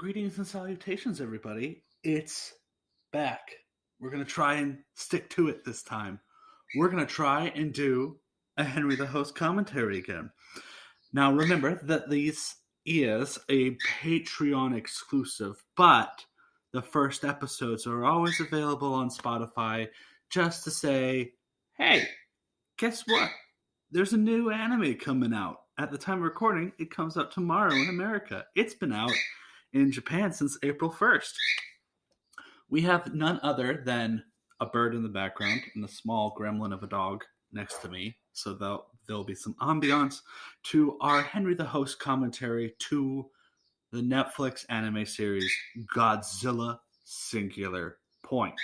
Greetings and salutations, everybody. It's back. We're going to try and stick to it this time. We're going to try and do a Henry the Host commentary again. Now, remember that this is a Patreon exclusive, but the first episodes are always available on Spotify just to say, hey, guess what? There's a new anime coming out. At the time of recording, it comes out tomorrow in America. It's been out in Japan since April 1st. We have none other than a bird in the background and a small gremlin of a dog next to me. So there'll be some ambiance to our Henry the Host commentary to the Netflix anime series Godzilla Singular Point.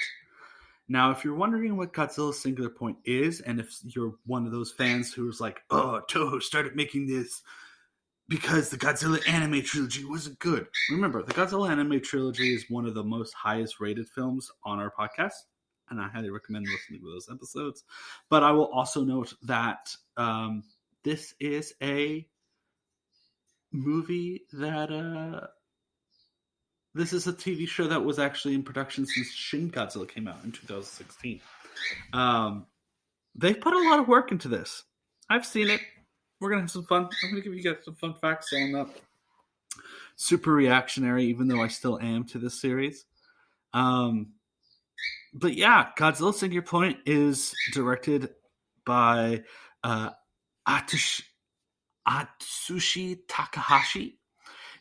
Now, if you're wondering what Godzilla Singular Point is, and if you're one of those fans who's like, oh, Toho started making this because the Godzilla anime trilogy wasn't good. Remember, the Godzilla anime trilogy is one of the most highest rated films on our podcast, and I highly recommend listening to those episodes. But I will also note that this is a movie that... this is a TV show that was actually in production since Shin Godzilla came out in 2016. They've put a lot of work into this. I've seen it. We're going to have some fun. I'm going to give you guys some fun facts, so I'm not super reactionary, even though I still am to this series. But yeah, Godzilla Singular Point is directed by Atsushi Takahashi.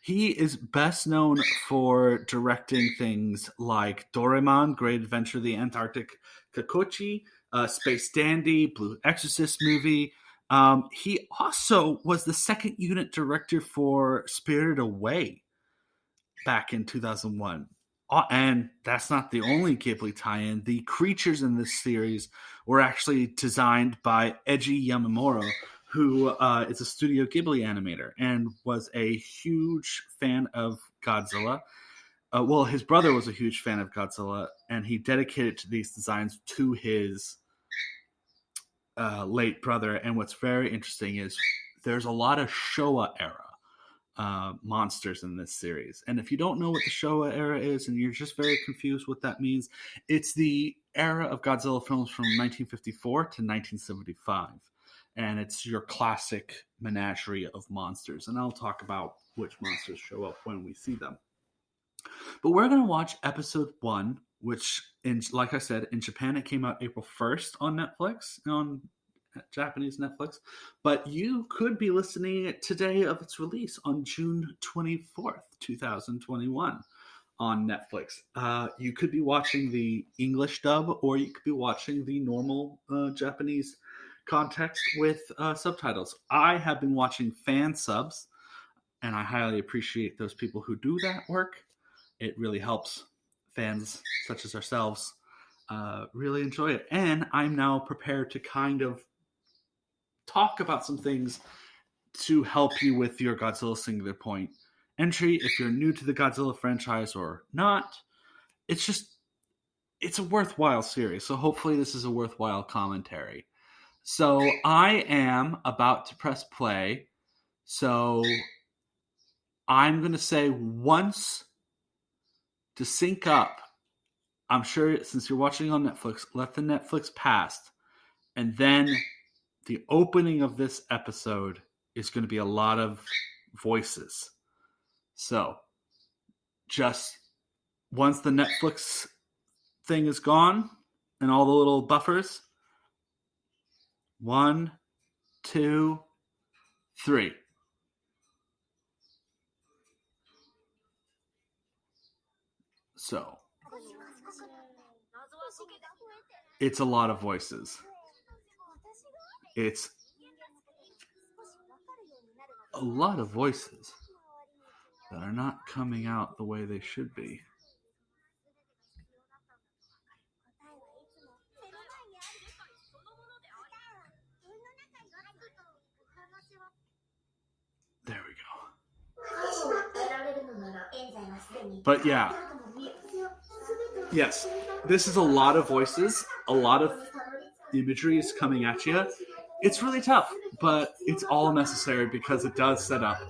He is best known for directing things like Doraemon, Great Adventure of the Antarctic Kakochi, Space Dandy, Blue Exorcist movie. He also was the second unit director for Spirited Away back in 2001. And that's not the only Ghibli tie-in. The creatures in this series were actually designed by Eiji Yamamura, who is a Studio Ghibli animator and was a huge fan of Godzilla. Well, his brother was a huge fan of Godzilla, and he dedicated these designs to his late brother. And what's very interesting is there's a lot of Showa era monsters in this series. And if you don't know what the Showa era is, and you're just very confused what that means, it's the era of Godzilla films from 1954 to 1975. And it's your classic menagerie of monsters. And I'll talk about which monsters show up when we see them. But we're going to watch episode 1, which, like I said, in Japan it came out April 1st on Netflix, on Japanese Netflix. But you could be listening today of its release on June 24th, 2021 on Netflix. You could be watching the English dub, or you could be watching the normal Japanese context with subtitles. I have been watching fan subs, and I highly appreciate those people who do that work. It really helps fans such as ourselves really enjoy it. And I'm now prepared to kind of talk about some things to help you with your Godzilla Singular Point entry. If you're new to the Godzilla franchise or not, it's a worthwhile series. So hopefully this is a worthwhile commentary. So I am about to press play. So I'm going to say once to sync up. I'm sure since you're watching on Netflix, let the Netflix pass. And then the opening of this episode is going to be a lot of voices. So just once the Netflix thing is gone and all the little buffers, 1, 2, 3. So it's a lot of voices. It's a lot of voices that are not coming out the way they should be. There we go. But yeah. Yes, this is a lot of voices, a lot of imagery is coming at you. It's really tough, but it's all necessary because it does set up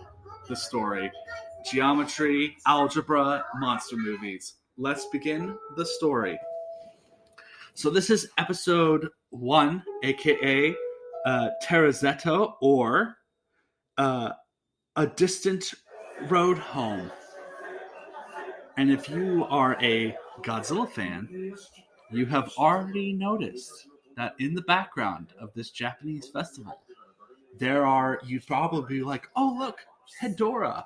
the story geometry, algebra, monster movies. Let's begin the story. So this is episode 1, aka Terrazetto, or A Distant Road Home. And if you are a Godzilla fan, you have already noticed that in the background of this Japanese festival, you'd probably be like, oh, look, Hedorah.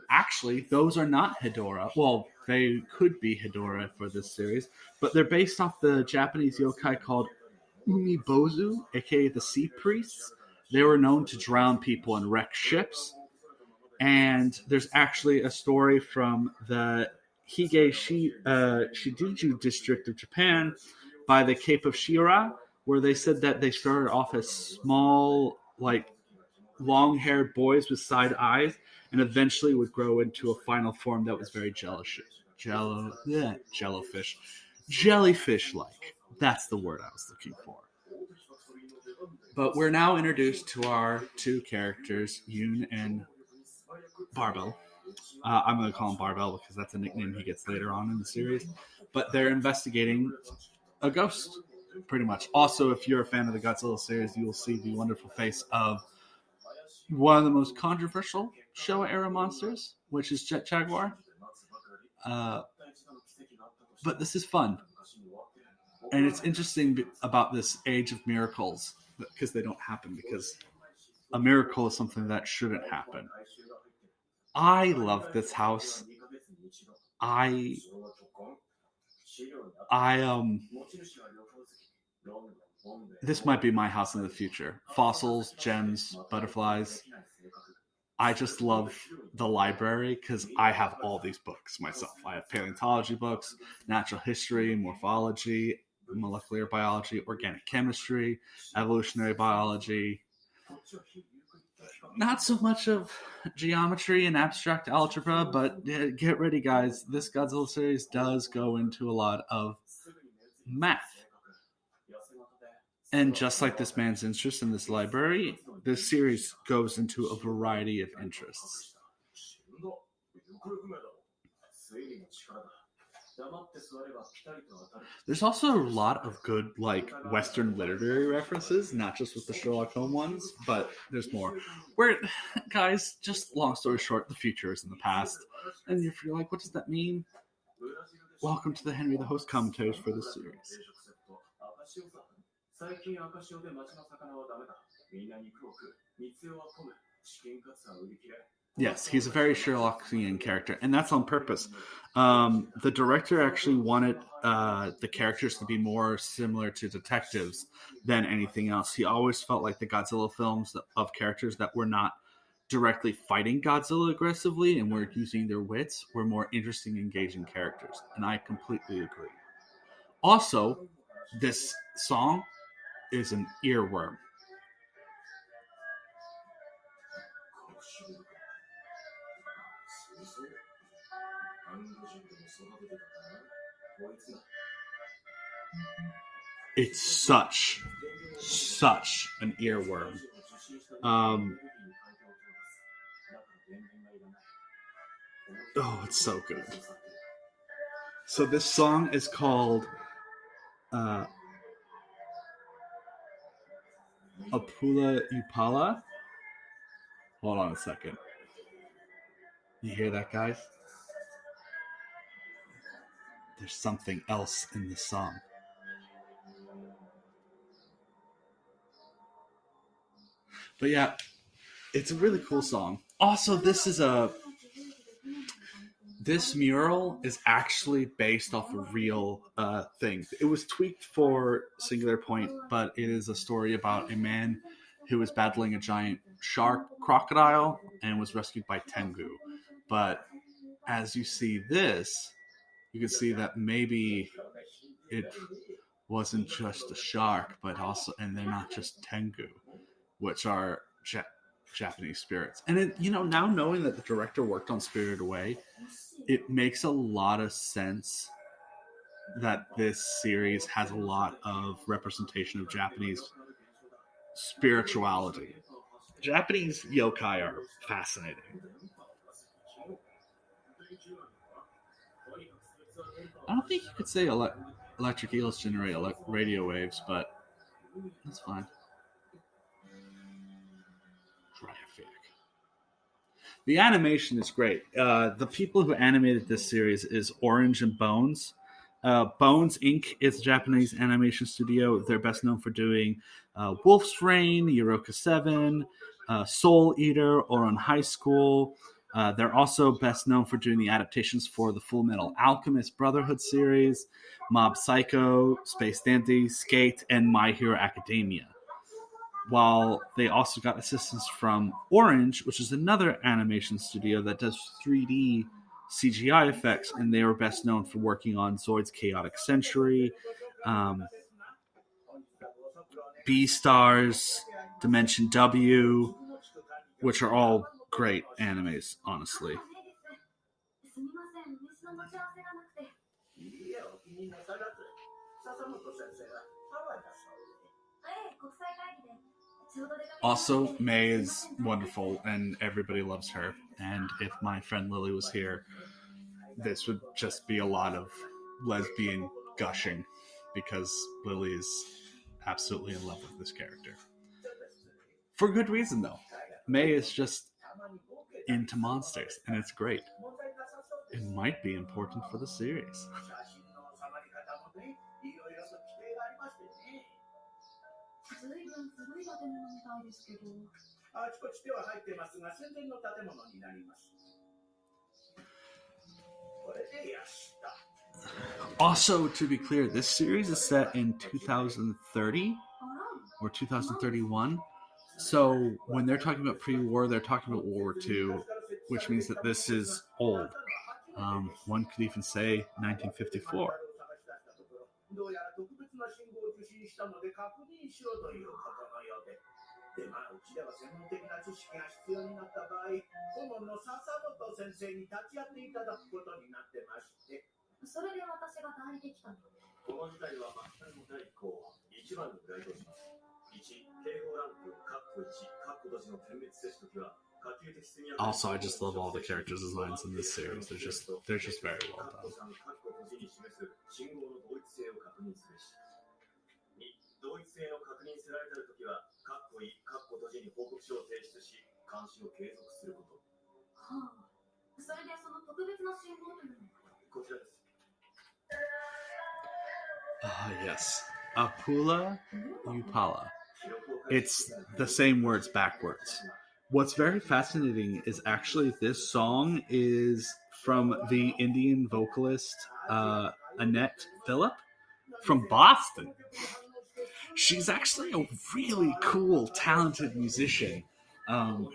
Actually, those are not Hedorah. Well, they could be Hedorah for this series, but they're based off the Japanese yokai called Umibozu, aka the Sea Priests. They were known to drown people and wreck ships. And there's actually a story from the Shidiju district of Japan by the Cape of Shira, where they said that they started off as small, long-haired boys with side eyes, and eventually would grow into a final form that was very jellyfish-like. That's the word I was looking for. But we're now introduced to our two characters, Yoon and Barbell. I'm going to call him Barbell because that's a nickname he gets later on in the series. But they're investigating a ghost, pretty much. Also, if you're a fan of the Godzilla series, you will see the wonderful face of one of the most controversial Showa-era monsters, which is Jet Jaguar. But this is fun. And it's interesting about this age of miracles, because they don't happen, because a miracle is something that shouldn't happen. I love this house. This might be my house in the future. Fossils, gems, butterflies. I just love the library because I have all these books myself. I have paleontology books, natural history, morphology, molecular biology, organic chemistry, evolutionary biology. Not so much of geometry and abstract algebra, but get ready, guys. This Godzilla series does go into a lot of math. And just like this man's interest in this library, this series goes into a variety of interests. There's also a lot of good, Western literary references, not just with the Sherlock Holmes ones, but there's more. Guys, just long story short, the future is in the past. And if you're like, what does that mean? Welcome to the Henry the Host commentaries for this series. Yes, he's a very Sherlockian character, and that's on purpose. The director actually wanted the characters to be more similar to detectives than anything else. He always felt like the Godzilla films of characters that were not directly fighting Godzilla aggressively and were using their wits were more interesting, engaging characters, and I completely agree. Also, this song is an earworm. It's such an earworm. It's so good. So this song is called Apula Upala. Hold on a second. You hear that, guys? There's something else in the song. But yeah, it's a really cool song. Also, this mural is actually based off a real thing. It was tweaked for Singular Point, but it is a story about a man who was battling a giant shark crocodile and was rescued by Tengu. But as you see this, you can see that maybe it wasn't just a shark, but also, and they're not just Tengu, which are Japanese spirits. And now knowing that the director worked on Spirited Away, it makes a lot of sense that this series has a lot of representation of Japanese spirituality. Japanese yokai are fascinating. I don't think you could say electric eels generate radio waves, but that's fine. Traffic. The animation is great. The people who animated this series is Orange and Bones. Bones Inc. is a Japanese animation studio. They're best known for doing Wolf's Rain, Eureka 7, Soul Eater, or on High School. They're also best known for doing the adaptations for the Full Metal Alchemist Brotherhood series, Mob Psycho, Space Dandy, Skate, and My Hero Academia. While they also got assistance from Orange, which is another animation studio that does 3D CGI effects, and they were best known for working on Zoid's Chaotic Century, Beastars, Dimension W, which are all great animes, honestly. Also, May is wonderful, and everybody loves her. And if my friend Lily was here, this would just be a lot of lesbian gushing, because Lily is absolutely in love with this character. For good reason, though. May is just into monsters, and it's great. It might be important for the series. Also, to be clear, this series is set in 2030 or 2031. So when they're talking about pre-war, they're talking about World War II, which means that this is old. One could even say 1954. Also, I just love all the characters' designs in this series. They're just very well done. Yes. Apula Upala. It's the same words backwards. What's very fascinating is actually this song is from the Indian vocalist Annette Phillip from Boston. She's actually a really cool, talented musician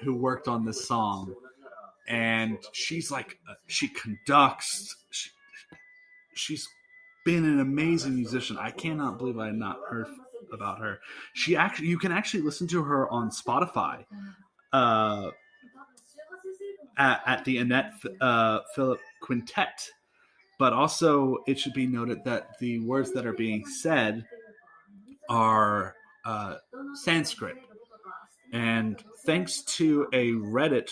who worked on this song. And she's like, she conducts. She's been an amazing musician. I cannot believe I had not heard about her. You can actually listen to her on Spotify at the Annette Phillip Quintet. But also, it should be noted that the words that are being said are Sanskrit. And thanks to a Reddit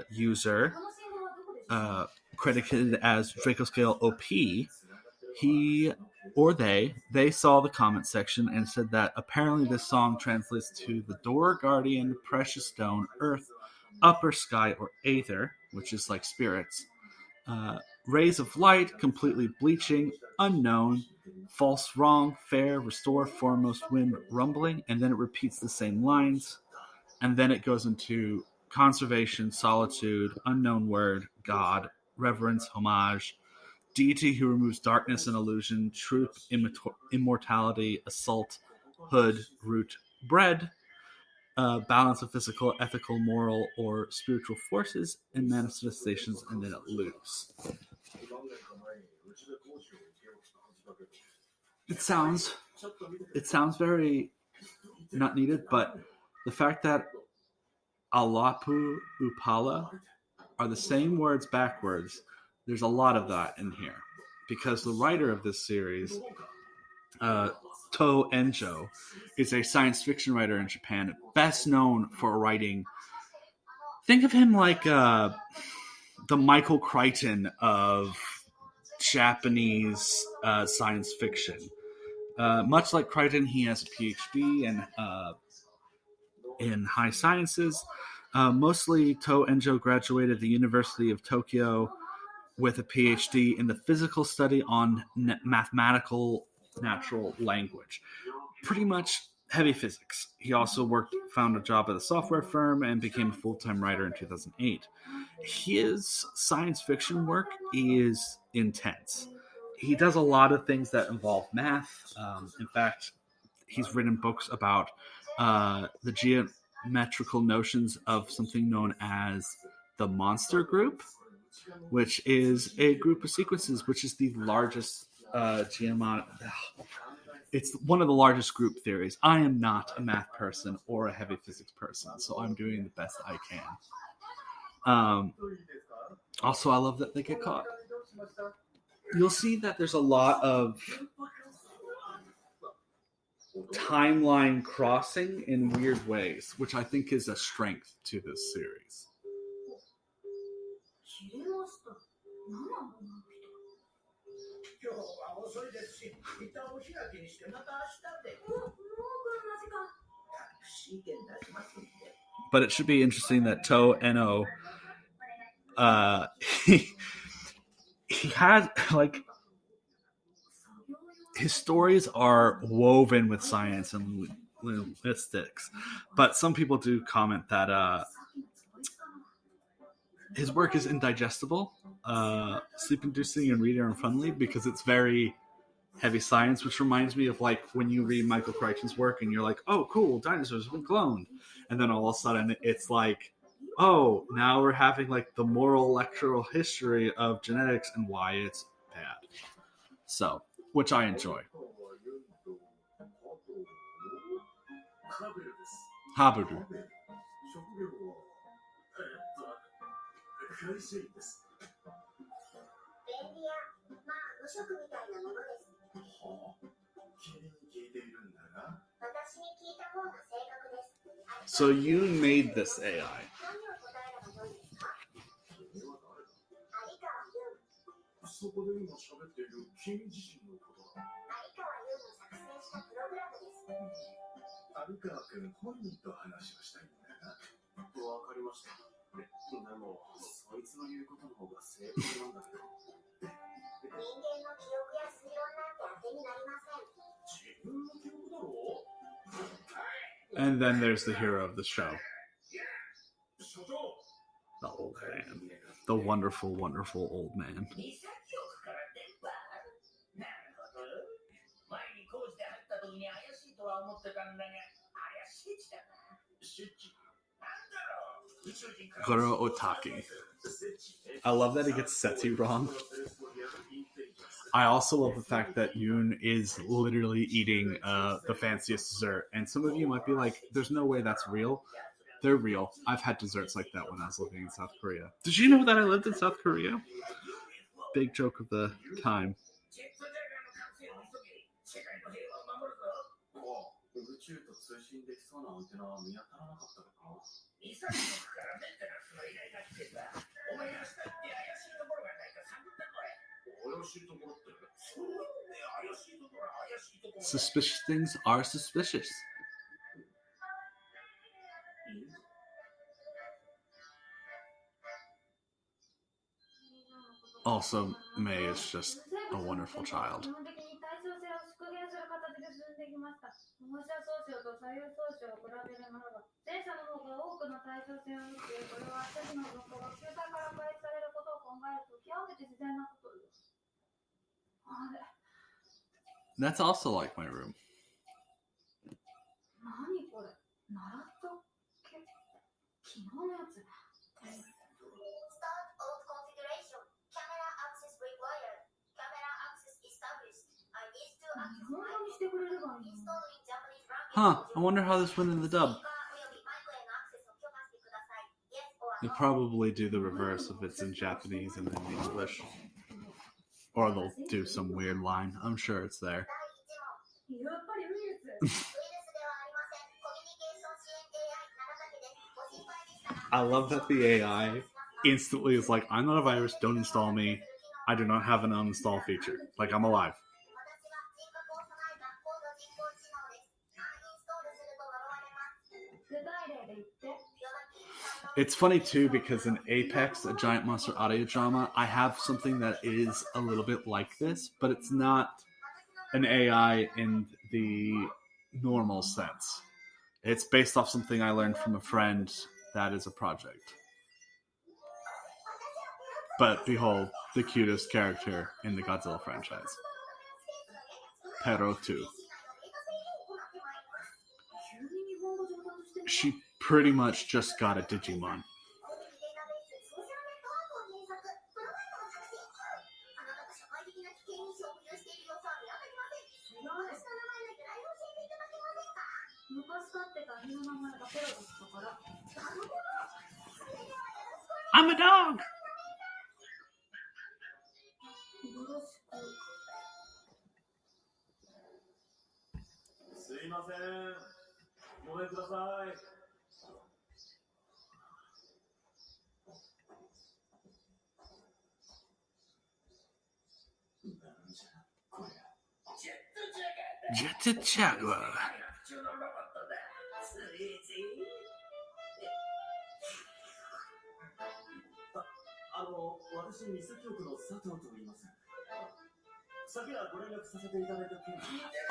user credited as Dracoscale OP, he or they saw the comment section and said that apparently this song translates to the door guardian, precious stone, earth, upper sky, or aether, which is like spirits, rays of light, completely bleaching, unknown, false, wrong, fair, restore, foremost, wind, rumbling, and then it repeats the same lines, and then it goes into conservation, solitude, unknown word, God, reverence, homage, deity who removes darkness and illusion, truth, immortality, assault, hood, root, bread, balance of physical, ethical, moral, or spiritual forces and manifestations, and then it loops. It sounds very not needed, but the fact that Alapu Upala are the same words backwards, there's a lot of that in here. Because the writer of this series, To Enjo, is a science fiction writer in Japan, best known for writing. Think of him like the Michael Crichton of Japanese science fiction. Much like Crichton, he has a PhD in high sciences. Mostly, To Enjo graduated the University of Tokyo with a PhD in the physical study on mathematical natural language. Pretty much heavy physics. He also found a job at a software firm, and became a full-time writer in 2008. His science fiction work is intense. He does a lot of things that involve math. In fact, he's written books about the geometrical notions of something known as the monster group, which is a group of sequences, which is the largest it's one of the largest group theories. I am not a math person or a heavy physics person, so I'm doing the best I can. Also, I love that they get caught. You'll see that there's a lot of timeline crossing in weird ways, which I think is a strength to this series. But it should be interesting that To Enjo, he has, like, his stories are woven with science and linguistics, but some people do comment that his work is indigestible, sleep-inducing, and reader unfriendly because it's very heavy science, which reminds me of like when you read Michael Crichton's work and you're like, oh, cool, dinosaurs have been cloned. And then all of a sudden it's like, oh, now we're having like the moral electoral history of genetics and why it's bad. So, which I enjoy. Haburu. So you made this AI. And then there's the hero of the show. The old man. The wonderful, wonderful old man. Goro Otaki. I love that he gets Setsu wrong. I also love the fact that Yoon is literally eating the fanciest dessert. And some of you might be like, there's no way that's real. They're real. I've had desserts like that when I was living in South Korea. Did you know that I lived in South Korea? Big joke of the time. Suspicious things are suspicious. Also, May is just a wonderful child. That's also like my room. Huh, I wonder how this went in the dub. They'll probably do the reverse if it's in Japanese and then English. Or they'll do some weird line. I'm sure it's there. I love that the AI instantly is like, I'm not a virus, don't install me. I do not have an uninstall feature. Like, I'm alive. It's funny too because in Apex, a giant monster audio drama, I have something that is a little bit like this, but it's not an AI in the normal sense. It's based off something I learned from a friend that is a project. But behold, the cutest character in the Godzilla franchise. Pero 2. She pretty much just got a Digimon. I'm a dog! すいません。ごめんください。ジェットチャグワー。私、三崎局の佐藤と言います。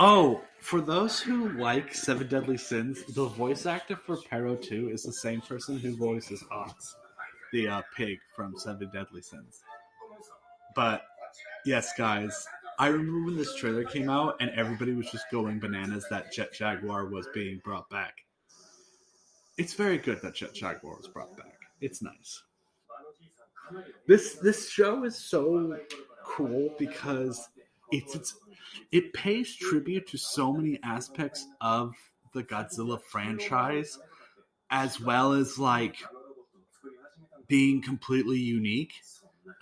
Oh, for those who like Seven Deadly Sins, the voice actor for Pero 2 is the same person who voices Ox, the pig from Seven Deadly Sins. But, yes, guys, I remember when this trailer came out and everybody was just going bananas that Jet Jaguar was being brought back. It's very good that Jet Jaguar was brought back. It's nice. This show is so cool because it pays tribute to so many aspects of the Godzilla franchise, as well as like being completely unique.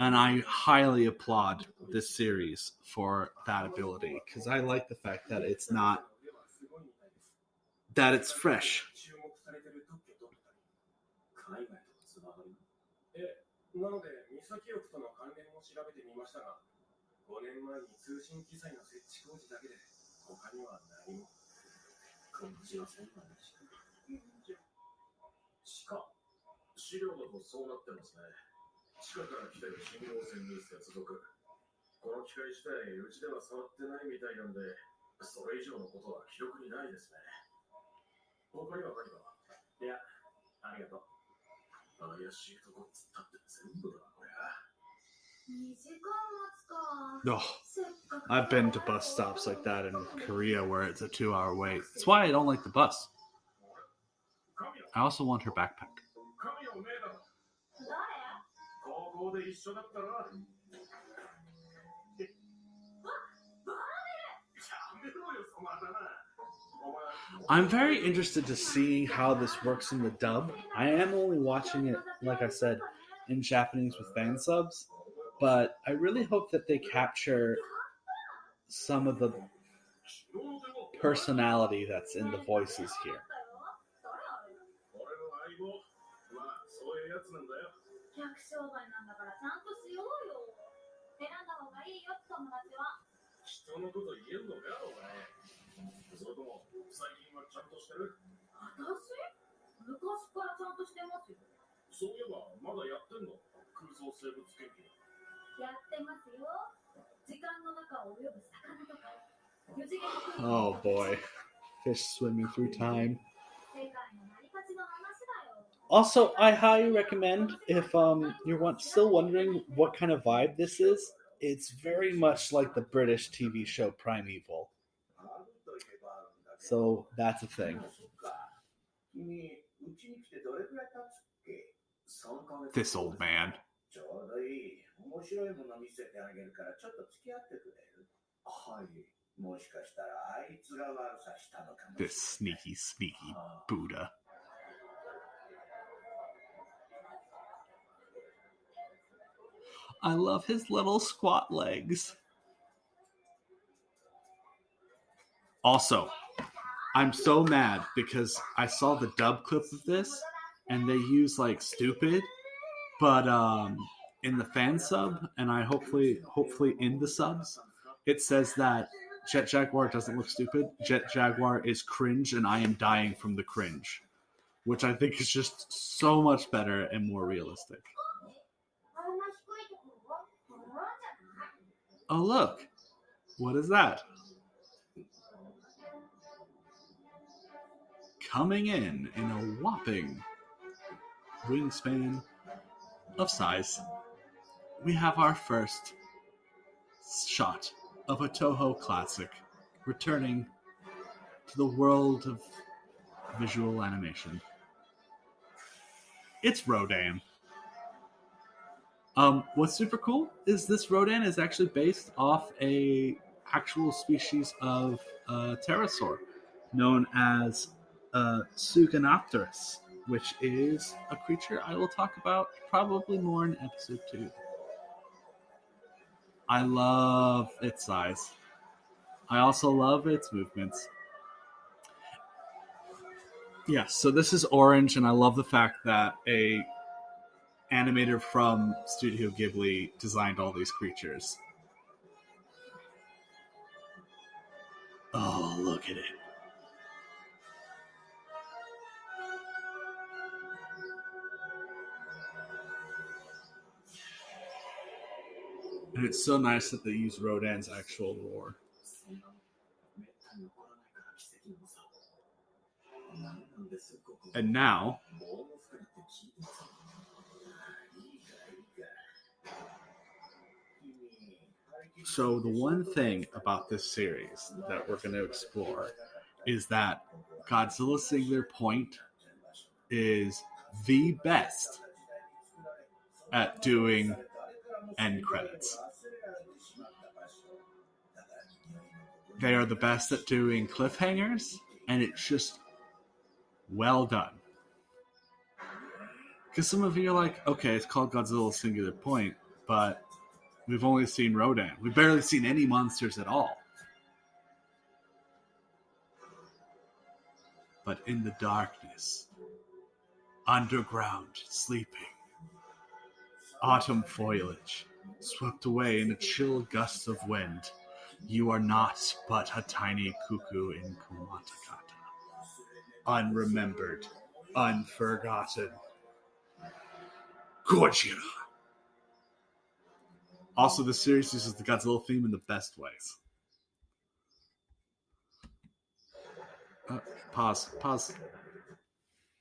And I highly applaud this series for that ability because I like the fact that it's fresh. なので、三崎局との関連も調べてみましたが、5年前に通信機材の設置工事だけで、他には何も。こっちは1000万でした。地下資料だとそうなってますね。地下から来てる信号線に接続。この機械自体、うちでは触ってないみたいなんで、それ以上のことは記録にないですね。他には何か？いや、ありがとう。 Oh, I've been to bus stops like that in Korea where it's a 2-hour wait. That's why I don't like the bus. I also want her backpack. I'm very interested to see how this works in the dub. I am only watching it, like I said, in Japanese with fan subs, but I really hope that they capture some of the personality that's in the voices here. Oh boy, fish swimming through time. Also, I highly recommend if you're still wondering what kind of vibe this is, it's very much like the British TV show Primeval. So that's a thing. This old man. This sneaky Buddha. I love his little squat legs. Also, I'm so mad because I saw the dub clip of this and they use like stupid But in the fan sub, and I hopefully in the subs, it says that Jet Jaguar doesn't look stupid. Jet Jaguar is cringe, and I am dying from the cringe, which I think is just so much better and more realistic. Oh, look. What is that? Coming in a whopping wingspan of size, we have our first shot of a Toho classic returning to the world of visual animation. It's Rodan. What's super cool is this Rodan is actually based off a actual species of pterosaur known as Suganopterus, which is a creature I will talk about probably more in episode 2. I love its size. I also love its movements. Yeah, so this is Orange, and I love the fact that a animator from Studio Ghibli designed all these creatures. Oh, look at it. And it's so nice that they use Rodan's actual roar. And now, so the one thing about this series that we're going to explore is that Godzilla Singular Point is the best at doing end credits. They are the best at doing cliffhangers, and it's just well done. Because some of you are like, okay, it's called Godzilla Singular Point, but we've only seen Rodan. We've barely seen any monsters at all. But in the darkness, underground, sleeping, autumn foliage, swept away in a chill gust of wind, you are not but a tiny cuckoo in Kumatakata. Unremembered, unforgotten. Gojira. Also, the series uses the Godzilla theme in the best ways. Pause.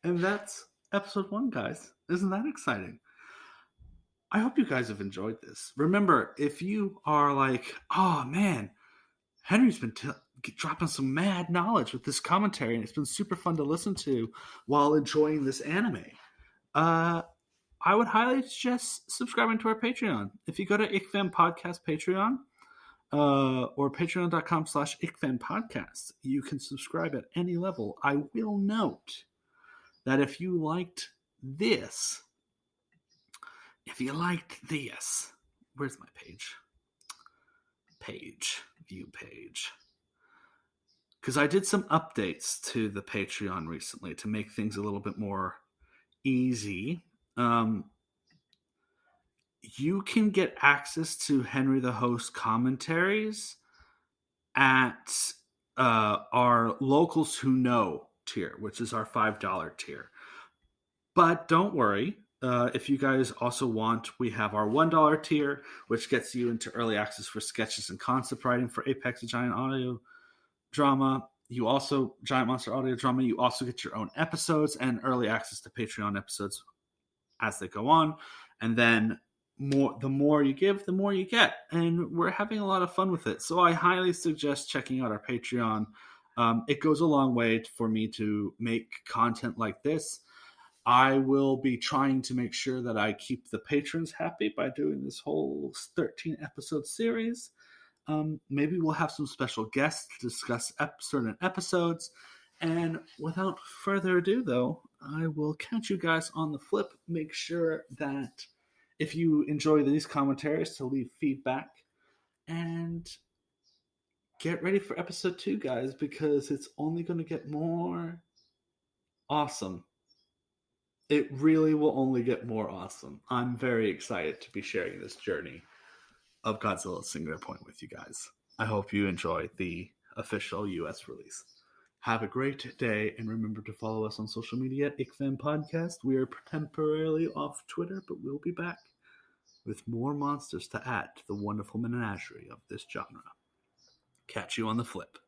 And that's episode 1, guys. Isn't that exciting? I hope you guys have enjoyed this. Remember, if you are like, oh man, Henry's been dropping some mad knowledge with this commentary, and it's been super fun to listen to while enjoying this anime. I would highly suggest subscribing to our Patreon. If you go to ICFAN Podcast Patreon or patreon.com/ICFAN Podcast, you can subscribe at any level. I will note that if you liked this, where's my page? View page. Because I did some updates to the Patreon recently to make things a little bit more easy. You can get access to Henry the Host commentaries at our Locals Who Know tier, which is our $5 tier. But don't worry. If you guys also want, we have our $1 tier, which gets you into early access for sketches and concept writing for Apex, a giant audio drama. You also, Giant Monster Audio Drama, you also get your own episodes and early access to Patreon episodes as they go on. And then the more you give, the more you get. And we're having a lot of fun with it. So I highly suggest checking out our Patreon. It goes a long way for me to make content like this. I will be trying to make sure that I keep the patrons happy by doing this whole 13 episode series. Maybe we'll have some special guests to discuss certain episodes. And without further ado, though, I will catch you guys on the flip. Make sure that if you enjoy these commentaries, to leave feedback. And get ready for episode 2, guys, because it's only going to get more awesome. It really will only get more awesome. I'm very excited to be sharing this journey of Godzilla Singular Point with you guys. I hope you enjoy the official US release. Have a great day, and remember to follow us on social media at ICFAN Podcast. We are temporarily off Twitter, but we'll be back with more monsters to add to the wonderful menagerie of this genre. Catch you on the flip.